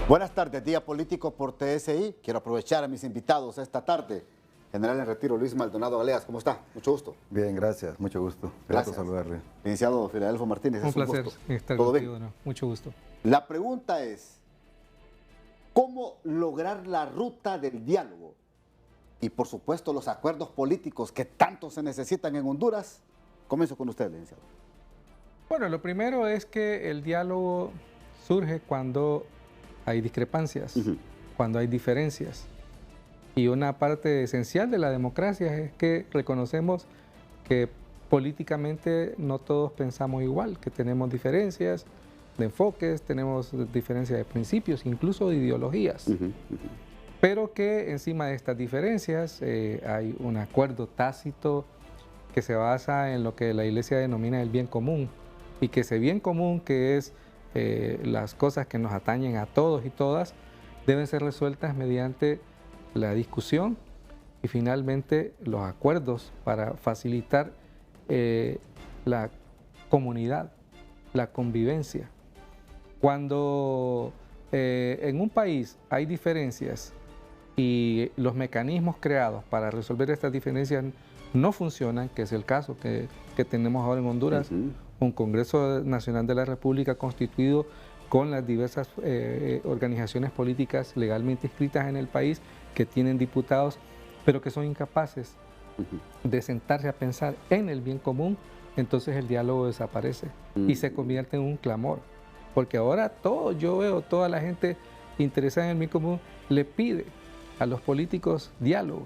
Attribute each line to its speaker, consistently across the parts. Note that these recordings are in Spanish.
Speaker 1: Buenas tardes, Día Político por TSI. Quiero aprovechar a mis invitados esta tarde. General en retiro Luis Maldonado Galeas, ¿cómo está? Mucho gusto.
Speaker 2: Bien, gracias, mucho gusto. Gracias saludarle.
Speaker 1: Licenciado Filadelfo Martínez,
Speaker 3: Un
Speaker 1: es
Speaker 3: placer
Speaker 1: gusto.
Speaker 3: estar
Speaker 1: ¿Todo
Speaker 3: contigo,
Speaker 1: bien?
Speaker 3: ¿no? Mucho gusto.
Speaker 1: La pregunta es, ¿cómo lograr la ruta del diálogo? Y por supuesto los acuerdos políticos que tanto se necesitan en Honduras. Comienzo con usted, licenciado.
Speaker 3: Bueno, lo primero es que el diálogo surge cuando hay discrepancias, cuando hay diferencias. Y una parte esencial de la democracia es que reconocemos que políticamente no todos pensamos igual, que tenemos diferencias de enfoques, tenemos diferencias de principios, incluso de ideologías. Pero que encima de estas diferencias hay un acuerdo tácito que se basa en lo que la Iglesia denomina el bien común, y que ese bien común, que es las cosas que nos atañen a todos y todas, deben ser resueltas mediante la discusión y finalmente los acuerdos para facilitar la comunidad, la convivencia. Cuando en un país hay diferencias y los mecanismos creados para resolver estas diferencias no funcionan, que es el caso que tenemos ahora en Honduras, un Congreso Nacional de la República constituido con las diversas organizaciones políticas legalmente inscritas en el país, que tienen diputados, pero que son incapaces de sentarse a pensar en el bien común, entonces el diálogo desaparece y se convierte en un clamor. Porque ahora yo veo toda la gente interesada en el bien común le pide a los políticos diálogo,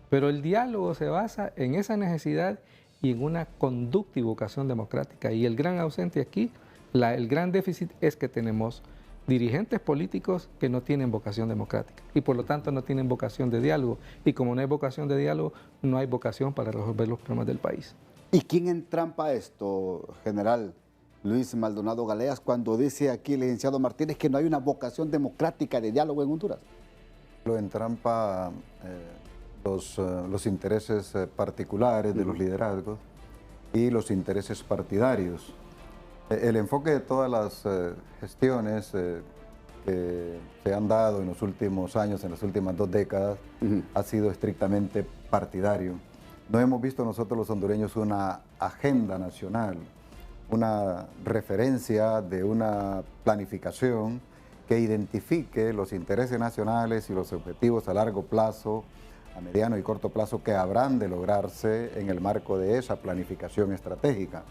Speaker 3: pero el diálogo se basa en esa necesidad y en una conducta y vocación democrática. Y el gran ausente aquí, el gran déficit es que tenemos dirigentes políticos que no tienen vocación democrática y por lo tanto no tienen vocación de diálogo. Y como no hay vocación de diálogo, no hay vocación para resolver los problemas del país.
Speaker 1: ¿Y quién entrampa esto, general Luis Maldonado Galeas, cuando dice aquí el licenciado Martínez que no hay una vocación democrática de diálogo en Honduras?
Speaker 2: Lo entrampa los intereses particulares de los liderazgos y los intereses partidarios. El enfoque de todas las gestiones que se han dado en los últimos años, en las últimas 2 décadas, ha sido estrictamente partidario. No hemos visto nosotros los hondureños una agenda nacional, una referencia de una planificación que identifique los intereses nacionales y los objetivos a largo plazo, a mediano y corto plazo, que habrán de lograrse en el marco de esa planificación estratégica.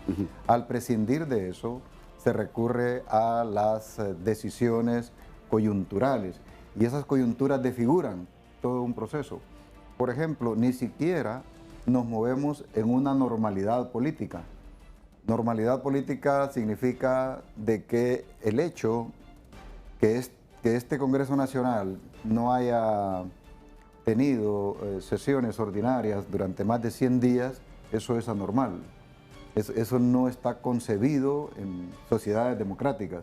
Speaker 2: Al prescindir de eso, se recurre a las decisiones coyunturales y esas coyunturas desfiguran todo un proceso. Por ejemplo, ni siquiera nos movemos en una normalidad política. Normalidad política significa de que el hecho que este Congreso Nacional no haya tenido sesiones ordinarias durante más de 100 días, eso es anormal. Eso no está concebido en sociedades democráticas.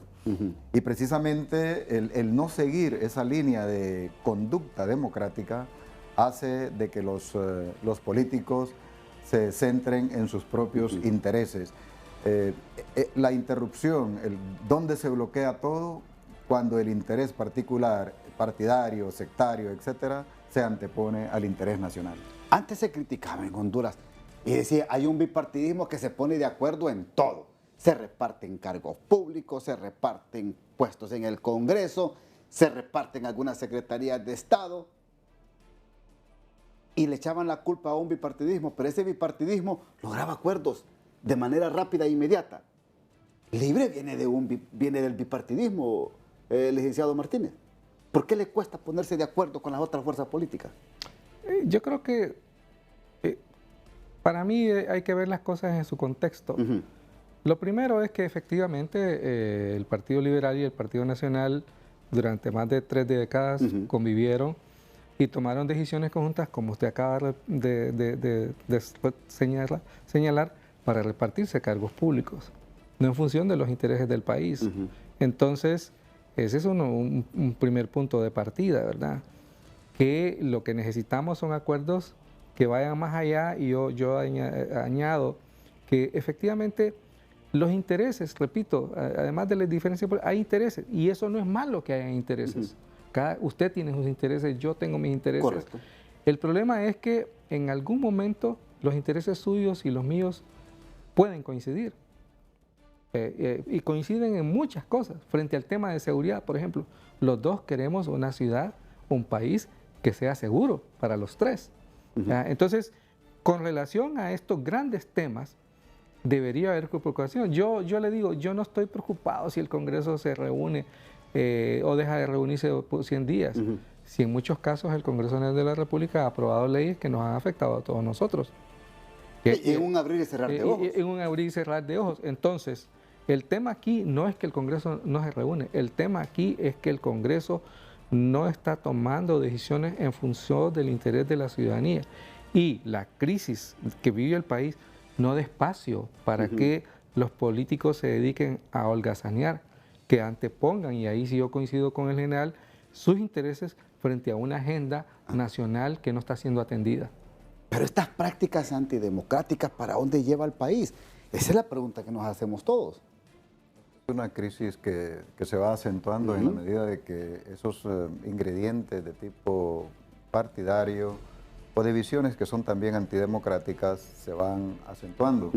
Speaker 2: Y precisamente el no seguir esa línea de conducta democrática hace de que los políticos se centren en sus propios intereses. La interrupción, donde se bloquea todo, cuando el interés particular, partidario, sectario, etcétera, se antepone al interés nacional.
Speaker 1: Antes se criticaba en Honduras y decía, hay un bipartidismo que se pone de acuerdo en todo. Se reparten cargos públicos, se reparten puestos en el Congreso, se reparten algunas secretarías de Estado y le echaban la culpa a un bipartidismo, pero ese bipartidismo lograba acuerdos de manera rápida e inmediata. Libre viene del bipartidismo, licenciado Martínez. ¿Por qué le cuesta ponerse de acuerdo con las otras fuerzas políticas?
Speaker 3: Yo creo que para mí hay que ver las cosas en su contexto. Lo primero es que efectivamente el Partido Liberal y el Partido Nacional durante más de 3 décadas convivieron y tomaron decisiones conjuntas, como usted acaba de señalar, para repartirse cargos públicos, no en función de los intereses del país. Entonces, ese es un primer punto de partida, ¿verdad? Que lo que necesitamos son acuerdos que vayan más allá, y yo añado que efectivamente los intereses, repito, además de las diferencias, hay intereses, y eso no es malo que haya intereses. Usted tiene sus intereses, yo tengo mis intereses.
Speaker 1: Correcto.
Speaker 3: El problema es que en algún momento los intereses suyos y los míos pueden coincidir. Y coinciden en muchas cosas. Frente al tema de seguridad, por ejemplo, los dos queremos una ciudad, un país que sea seguro para los tres. Entonces, con relación a estos grandes temas, debería haber preocupación. Yo le digo, yo no estoy preocupado si el Congreso se reúne o deja de reunirse por 100 días. Si en muchos casos el Congreso Nacional de la República ha aprobado leyes que nos han afectado a todos nosotros.
Speaker 1: En un abrir y cerrar de ojos.
Speaker 3: En un abrir y cerrar de ojos. Entonces, el tema aquí no es que el Congreso no se reúne, el tema aquí es que el Congreso no está tomando decisiones en función del interés de la ciudadanía. Y la crisis que vive el país no da espacio para que los políticos se dediquen a holgazanear, que antepongan, y ahí sí yo coincido con el general, sus intereses frente a una agenda nacional que no está siendo atendida.
Speaker 1: Pero estas prácticas antidemocráticas, ¿para dónde lleva el país? Esa es la pregunta que nos hacemos todos.
Speaker 2: Es una crisis que se va acentuando en la medida de que esos ingredientes de tipo partidario o de visiones que son también antidemocráticas se van acentuando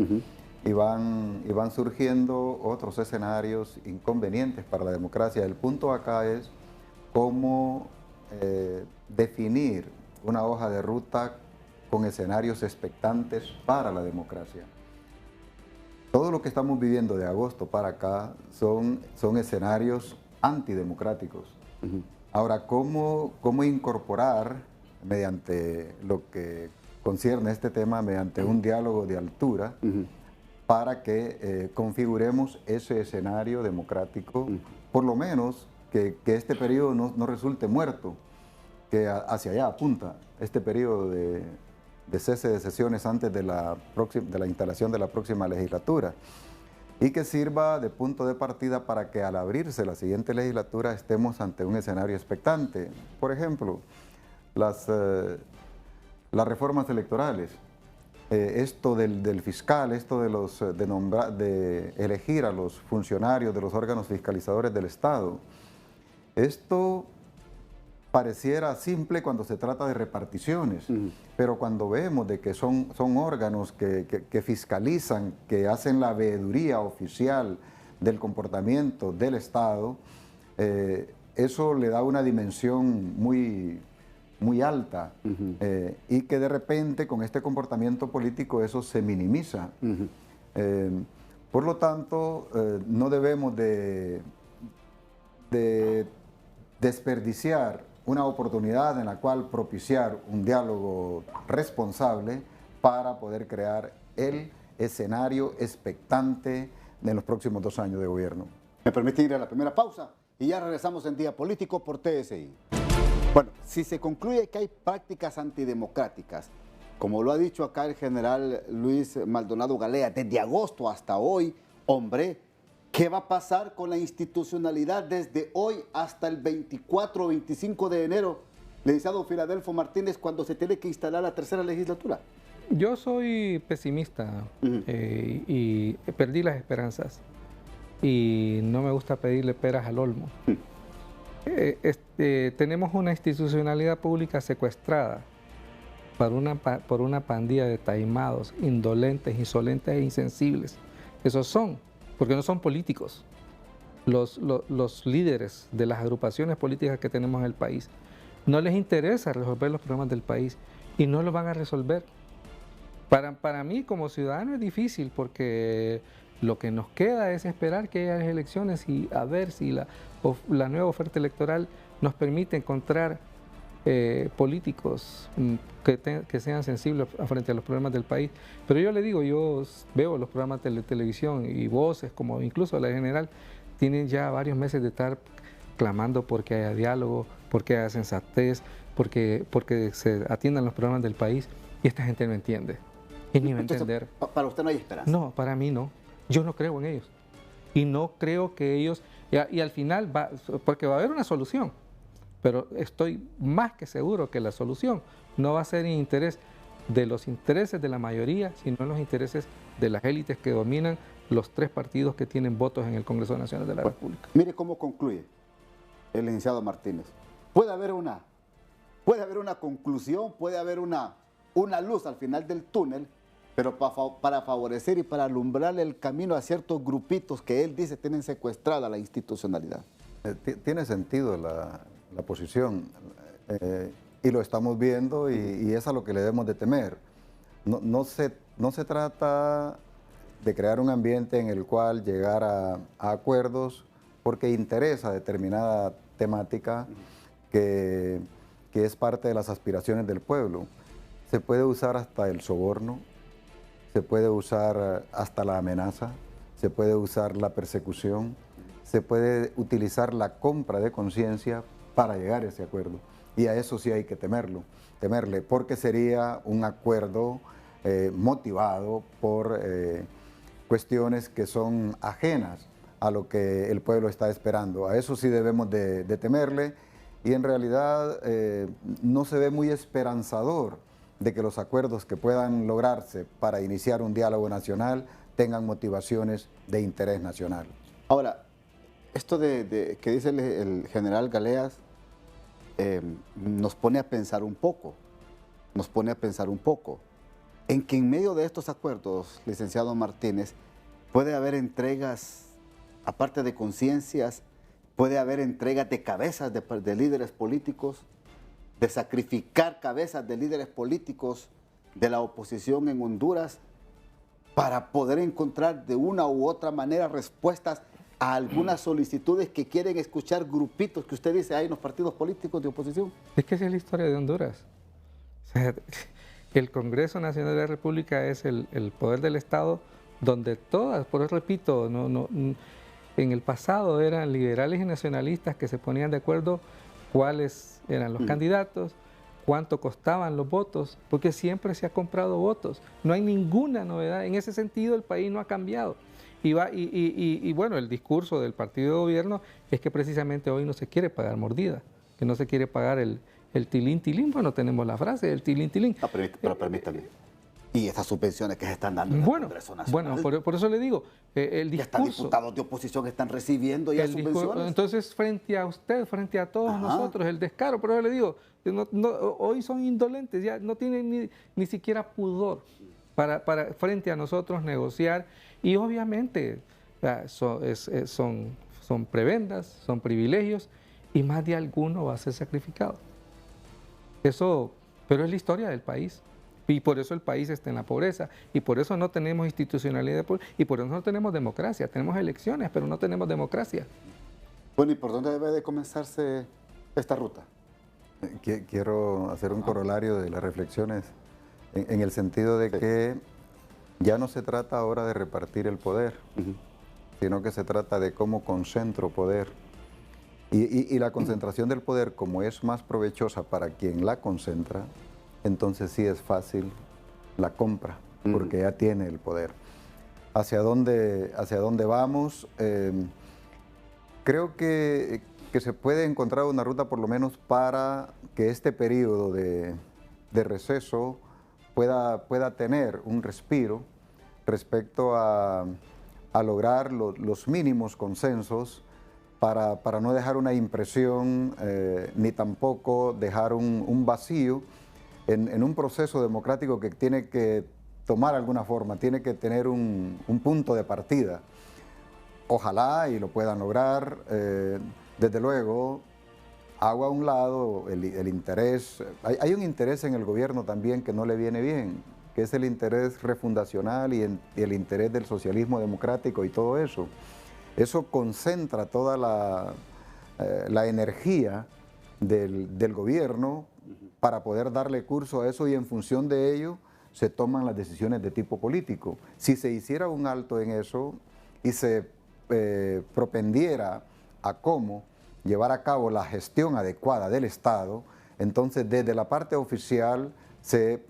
Speaker 2: y van surgiendo otros escenarios inconvenientes para la democracia. El punto acá es cómo definir una hoja de ruta con escenarios expectantes para la democracia. Todo lo que estamos viviendo de agosto para acá son escenarios antidemocráticos. Ahora, ¿cómo incorporar, mediante lo que concierne este tema, mediante un diálogo de altura, para que configuremos ese escenario democrático, por lo menos que este periodo no resulte muerto, que hacia allá apunta este periodo de cese de sesiones antes de la instalación de la próxima legislatura, y que sirva de punto de partida para que al abrirse la siguiente legislatura estemos ante un escenario expectante. Por ejemplo, las reformas electorales, esto del fiscal, esto de elegir a los funcionarios de los órganos fiscalizadores del Estado. Esto pareciera simple cuando se trata de reparticiones, pero cuando vemos de que son órganos que fiscalizan, que hacen la veeduría oficial del comportamiento del Estado, eso le da una dimensión muy alta, y que de repente con este comportamiento político eso se minimiza. Por lo tanto, no debemos de desperdiciar una oportunidad en la cual propiciar un diálogo responsable para poder crear el escenario expectante de los próximos 2 años de gobierno.
Speaker 1: Me permite ir a la primera pausa y ya regresamos en Día Político por TSI. Bueno, si se concluye que hay prácticas antidemocráticas, como lo ha dicho acá el general Luis Maldonado Galea, desde agosto hasta hoy, hombre, ¿qué va a pasar con la institucionalidad desde hoy hasta el 24 o 25 de enero, licenciado Filadelfo Martínez, cuando se tiene que instalar la tercera legislatura?
Speaker 3: Yo soy pesimista y perdí las esperanzas y no me gusta pedirle peras al olmo. Tenemos una institucionalidad pública secuestrada por una pandilla de taimados, indolentes, insolentes e insensibles. Esos son, porque no son políticos, los líderes de las agrupaciones políticas que tenemos en el país. No les interesa resolver los problemas del país y no los van a resolver. Para mí como ciudadano es difícil porque lo que nos queda es esperar que haya las elecciones y a ver si la nueva oferta electoral nos permite encontrar políticos que sean sensibles frente a los problemas del país. Pero yo le digo, yo veo los programas de televisión y voces, como incluso la general, tienen ya varios meses de estar clamando porque haya diálogo, porque haya sensatez, porque se atiendan los problemas del país, y esta gente no entiende. Y ni va a entender.
Speaker 1: ¿Para usted no hay esperanza?
Speaker 3: No, para mí no. Yo no creo en ellos. Y no creo que ellos... Y al final, porque va a haber una solución, pero estoy más que seguro que la solución no va a ser en interés de los intereses de la mayoría, sino en los intereses de las élites que dominan los 3 partidos que tienen votos en el Congreso Nacional de la República.
Speaker 1: Mire cómo concluye el licenciado Martínez. Puede haber una conclusión, puede haber una luz al final del túnel, pero para favorecer y para alumbrarle el camino a ciertos grupitos que él dice tienen secuestrada la institucionalidad.
Speaker 2: Tiene sentido la posición y lo estamos viendo y es a lo que le debemos de temer. No se trata de crear un ambiente en el cual llegar a acuerdos porque interesa determinada temática que es parte de las aspiraciones del pueblo. Se puede usar hasta el soborno, se puede usar hasta la amenaza, se puede usar la persecución, se puede utilizar la compra de conciencia para llegar a ese acuerdo. Y a eso sí hay que temerle, porque sería un acuerdo motivado por cuestiones que son ajenas a lo que el pueblo está esperando. A eso sí debemos de temerle y en realidad no se ve muy esperanzador de que los acuerdos que puedan lograrse para iniciar un diálogo nacional tengan motivaciones de interés nacional.
Speaker 1: Ahora, esto que dice el general Galeas nos pone a pensar un poco, en que en medio de estos acuerdos, licenciado Martínez, puede haber entregas, aparte de conciencias, puede haber entregas de cabezas de líderes políticos, de sacrificar cabezas de líderes políticos de la oposición en Honduras para poder encontrar de una u otra manera respuestas a algunas solicitudes que quieren escuchar grupitos que usted dice hay en los partidos políticos de oposición.
Speaker 3: Es que esa es la historia de Honduras. O sea, el Congreso Nacional de la República es el poder del Estado donde todas, por eso repito, en el pasado eran liberales y nacionalistas que se ponían de acuerdo cuáles eran los candidatos, cuánto costaban los votos, porque siempre se ha comprado votos. No hay ninguna novedad. En ese sentido, el país no ha cambiado. Y bueno, el discurso del partido de gobierno es que precisamente hoy no se quiere pagar mordida, que no se quiere pagar el tilín. Bueno, tenemos la frase del tilín.
Speaker 1: Pero permítame. Y esas subvenciones que se están dando en el Congreso Nacional.
Speaker 3: Bueno, por eso le digo, el discurso...
Speaker 1: Hasta diputados de oposición están recibiendo ya subvenciones.
Speaker 3: Entonces, frente a usted, frente a todos nosotros, el descaro, por eso le digo, hoy son indolentes, ya no tienen ni siquiera pudor para frente a nosotros negociar. Y obviamente son prebendas, son privilegios, y más de alguno va a ser sacrificado. Pero es la historia del país. Y por eso el país está en la pobreza, y por eso no tenemos institucionalidad, y por eso no tenemos democracia. Tenemos elecciones, pero no tenemos democracia.
Speaker 1: Bueno, ¿y por dónde debe de comenzarse esta ruta?
Speaker 2: Quiero hacer un corolario de las reflexiones, en el sentido de que ya no se trata ahora de repartir el poder, sino que se trata de cómo concentro poder. Y la concentración del poder, como es más provechosa para quien la concentra, entonces sí es fácil la compra, porque ya tiene el poder. ¿Hacia dónde vamos? Creo que se puede encontrar una ruta por lo menos para que este periodo de receso pueda tener un respiro respecto a lograr los mínimos consensos para no dejar una impresión ni tampoco dejar un vacío en un proceso democrático que tiene que tomar alguna forma, tiene que tener un punto de partida. Ojalá y lo puedan lograr. Desde luego, hago a un lado el interés. Hay un interés en el gobierno también que no le viene bien, que es el interés refundacional y el interés del socialismo democrático y todo eso. Eso concentra toda la energía del gobierno para poder darle curso a eso, y en función de ello se toman las decisiones de tipo político. Si se hiciera un alto en eso y se propendiera a cómo llevar a cabo la gestión adecuada del Estado, entonces desde la parte oficial se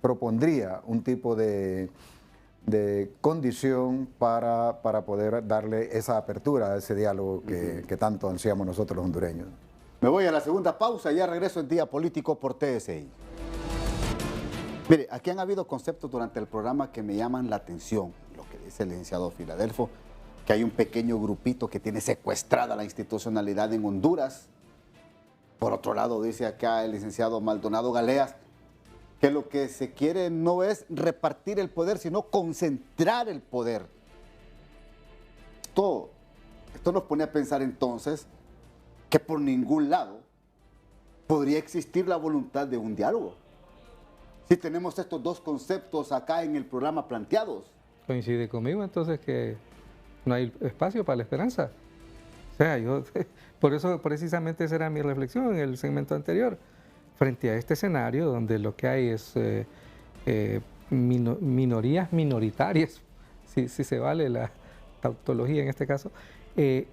Speaker 2: propondría un tipo de condición para poder darle esa apertura a ese diálogo que tanto ansiamos nosotros los hondureños.
Speaker 1: Me voy a la segunda pausa y ya regreso en Día Político por TSI. Mire, aquí han habido conceptos durante el programa que me llaman la atención, que dice el licenciado Filadelfo, que hay un pequeño grupito que tiene secuestrada la institucionalidad en Honduras. Por otro lado, dice acá el licenciado Maldonado Galeas, que lo que se quiere no es repartir el poder, sino concentrar el poder. Esto nos pone a pensar entonces que por ningún lado podría existir la voluntad de un diálogo. Si tenemos estos dos conceptos acá en el programa planteados.
Speaker 3: Coincide conmigo entonces que no hay espacio para la esperanza. O sea, por eso precisamente esa era mi reflexión en el segmento anterior. Frente a este escenario donde lo que hay es minorías minoritarias, si se vale la tautología en este caso, que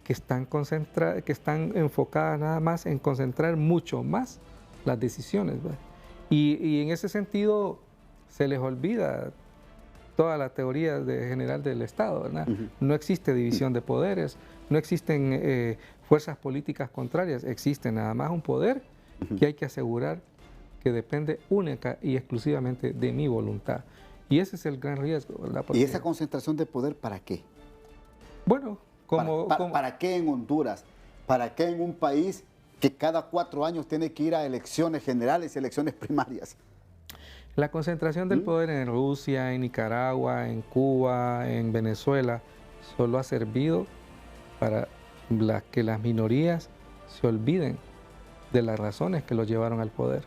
Speaker 3: están enfocadas nada más en concentrar mucho más las decisiones, ¿verdad? Y en ese sentido se les olvida toda la teoría general del Estado, ¿verdad? No existe división de poderes, no existen fuerzas políticas contrarias, existe nada más un poder que hay que asegurar que depende única y exclusivamente de mi voluntad. Y ese es el gran riesgo, ¿verdad?
Speaker 1: ¿Y esa concentración de poder para qué?
Speaker 3: Bueno,
Speaker 1: ¿Para qué en Honduras? ¿Para qué en un país que cada 4 años tiene que ir a elecciones generales y elecciones primarias?
Speaker 3: La concentración del poder en Rusia, en Nicaragua, en Cuba, en Venezuela, solo ha servido para que las minorías se olviden de las razones que los llevaron al poder,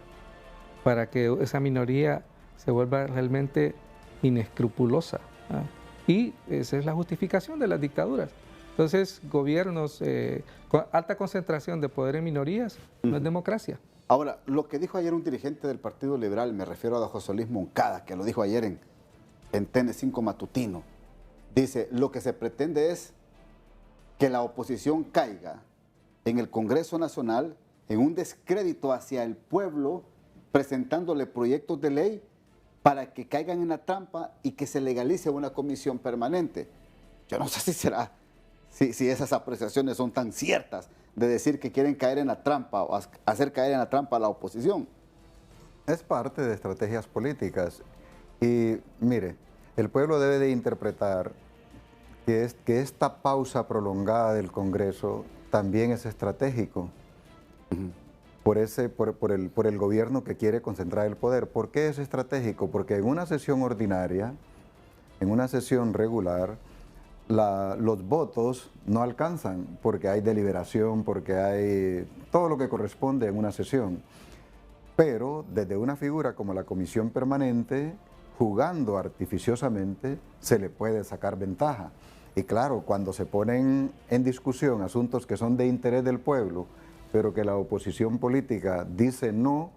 Speaker 3: para que esa minoría se vuelva realmente inescrupulosa, ¿ah? Y esa es la justificación de las dictaduras. Entonces, gobiernos con alta concentración de poder en minorías no es democracia.
Speaker 1: Ahora, lo que dijo ayer un dirigente del Partido Liberal, me refiero a don José Luis Moncada, que lo dijo ayer en TN5 Matutino, dice, lo que se pretende es que la oposición caiga en el Congreso Nacional en un descrédito hacia el pueblo, presentándole proyectos de ley para que caigan en la trampa y que se legalice una comisión permanente. Yo no sé si esas apreciaciones son tan ciertas de decir que quieren caer en la trampa o hacer caer en la trampa a la oposición.
Speaker 2: Es parte de estrategias políticas. Y mire, el pueblo debe de interpretar que esta pausa prolongada del Congreso también es estratégico. Por el gobierno que quiere concentrar el poder. ¿Por qué es estratégico? Porque en una sesión ordinaria, en una sesión regular, los votos no alcanzan porque hay deliberación, porque hay todo lo que corresponde en una sesión. Pero desde una figura como la comisión permanente, jugando artificiosamente, se le puede sacar ventaja. Y claro, cuando se ponen en discusión asuntos que son de interés del pueblo, pero que la oposición política dice no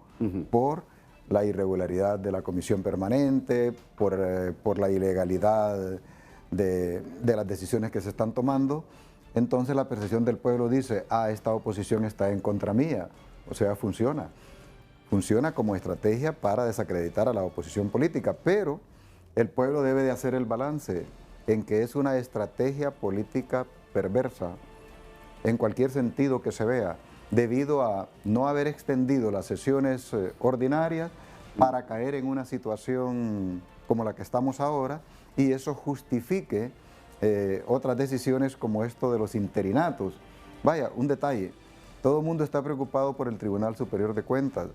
Speaker 2: por la irregularidad de la comisión permanente, por la ilegalidad de las decisiones que se están tomando, entonces la percepción del pueblo dice, esta oposición está en contra mía. O sea, funciona. Funciona como estrategia para desacreditar a la oposición política, pero el pueblo debe de hacer el balance en que es una estrategia política perversa, en cualquier sentido que se vea, debido a no haber extendido las sesiones ordinarias para caer en una situación como la que estamos ahora, y eso justifique otras decisiones como esto de los interinatos. Vaya, un detalle, todo el mundo está preocupado por el Tribunal Superior de Cuentas,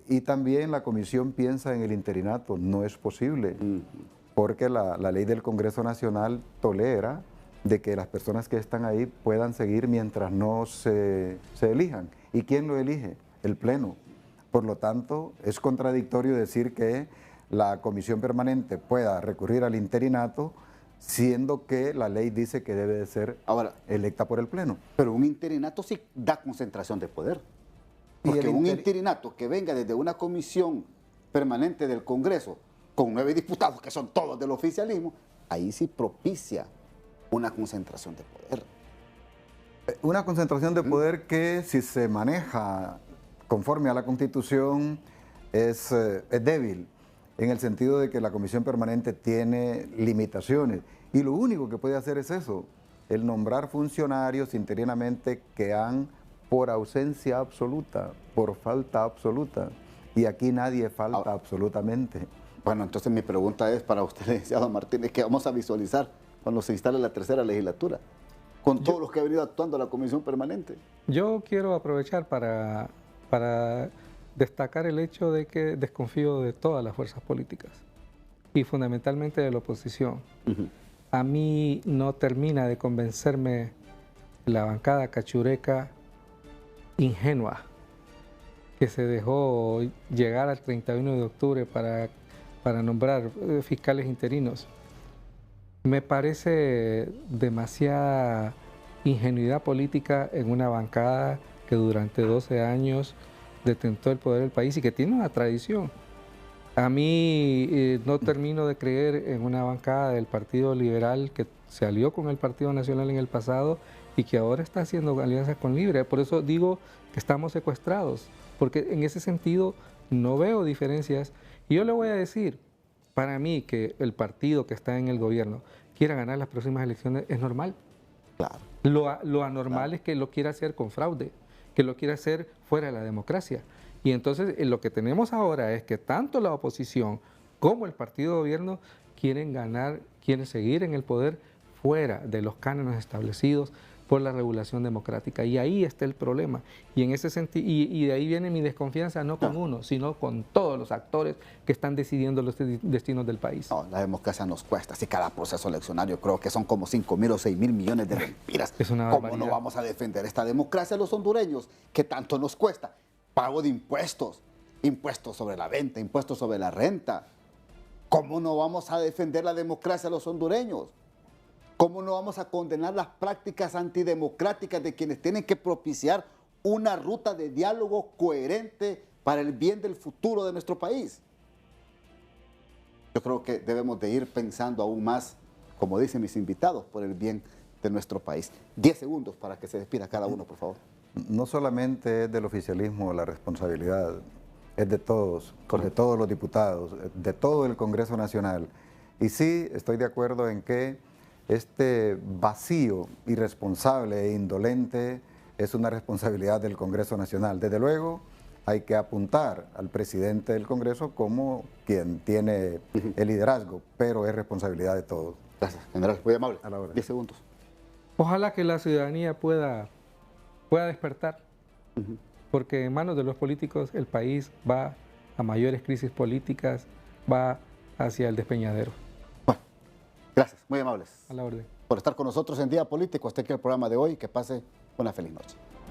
Speaker 2: y también la comisión piensa en el interinato. No es posible, porque la ley del Congreso Nacional tolera de que las personas que están ahí puedan seguir mientras no se elijan. ¿Y quién lo elige? El Pleno. Por lo tanto, es contradictorio decir que la comisión permanente pueda recurrir al interinato, siendo que la ley dice que debe de ser electa por el Pleno.
Speaker 1: Pero un interinato sí da concentración de poder. Porque un interinato que venga desde una comisión permanente del Congreso, con 9 diputados que son todos del oficialismo, ahí sí propicia una concentración de poder.
Speaker 2: Una concentración de poder que, si se maneja conforme a la Constitución, es débil, en el sentido de que la comisión permanente tiene limitaciones. Y lo único que puede hacer es eso, el nombrar funcionarios interinamente que han, por ausencia absoluta, por falta absoluta. Y aquí nadie falta absolutamente.
Speaker 1: Bueno, entonces mi pregunta es para usted, licenciado Martínez, ¿qué vamos a visualizar cuando se instale la tercera legislatura? Con todos los que ha venido actuando la Comisión Permanente.
Speaker 3: Yo quiero aprovechar para destacar el hecho de que desconfío de todas las fuerzas políticas y fundamentalmente de la oposición. A mí no termina de convencerme la bancada cachureca ingenua que se dejó llegar al 31 de octubre para nombrar fiscales interinos. Me parece demasiada ingenuidad política en una bancada que durante 12 años detentó el poder del país y que tiene una tradición. A mí no termino de creer en una bancada del Partido Liberal que se alió con el Partido Nacional en el pasado y que ahora está haciendo alianzas con Libre. Por eso digo que estamos secuestrados, porque en ese sentido no veo diferencias. Y yo le voy a decir, para mí que el partido que está en el gobierno quiera ganar las próximas elecciones es normal.
Speaker 1: Claro.
Speaker 3: Lo anormal es que lo quiera hacer con fraude, que lo quiera hacer fuera de la democracia. Y entonces lo que tenemos ahora es que tanto la oposición como el partido de gobierno quieren ganar, quieren seguir en el poder fuera de los cánones establecidos por la regulación democrática. Y ahí está el problema. Y en ese sentido, y de ahí viene mi desconfianza, no con uno, sino con todos los actores que están decidiendo los destinos del país.
Speaker 1: No, la democracia nos cuesta. Si cada proceso eleccionario creo que son como 5.000 o 6.000 millones de lempiras.
Speaker 3: Es una
Speaker 1: ¿Cómo
Speaker 3: barbaridad.
Speaker 1: no vamos a defender esta democracia los hondureños? ¿Qué tanto nos cuesta? Pago de impuestos, impuestos sobre la venta, impuestos sobre la renta. ¿Cómo no vamos a defender la democracia los hondureños? ¿Cómo no vamos a condenar las prácticas antidemocráticas de quienes tienen que propiciar una ruta de diálogo coherente para el bien del futuro de nuestro país? Yo creo que debemos de ir pensando aún más, como dicen mis invitados, por el bien de nuestro país. 10 segundos para que se despida cada uno, por favor.
Speaker 2: No solamente es del oficialismo la responsabilidad, es de todos, de todos los diputados, de todo el Congreso Nacional. Y sí, estoy de acuerdo en que este vacío irresponsable e indolente es una responsabilidad del Congreso Nacional. Desde luego, hay que apuntar al presidente del Congreso como quien tiene el liderazgo, pero es responsabilidad de todos.
Speaker 1: Gracias, general. Muy amable.
Speaker 2: A la hora.
Speaker 1: 10 segundos.
Speaker 3: Ojalá que la ciudadanía pueda despertar, porque en manos de los políticos el país va a mayores crisis políticas, va hacia el despeñadero.
Speaker 1: Bueno, gracias, muy amables
Speaker 3: A la orden.
Speaker 1: por estar con nosotros en Día Político. Hasta aquí el programa de hoy. Que pase una feliz noche.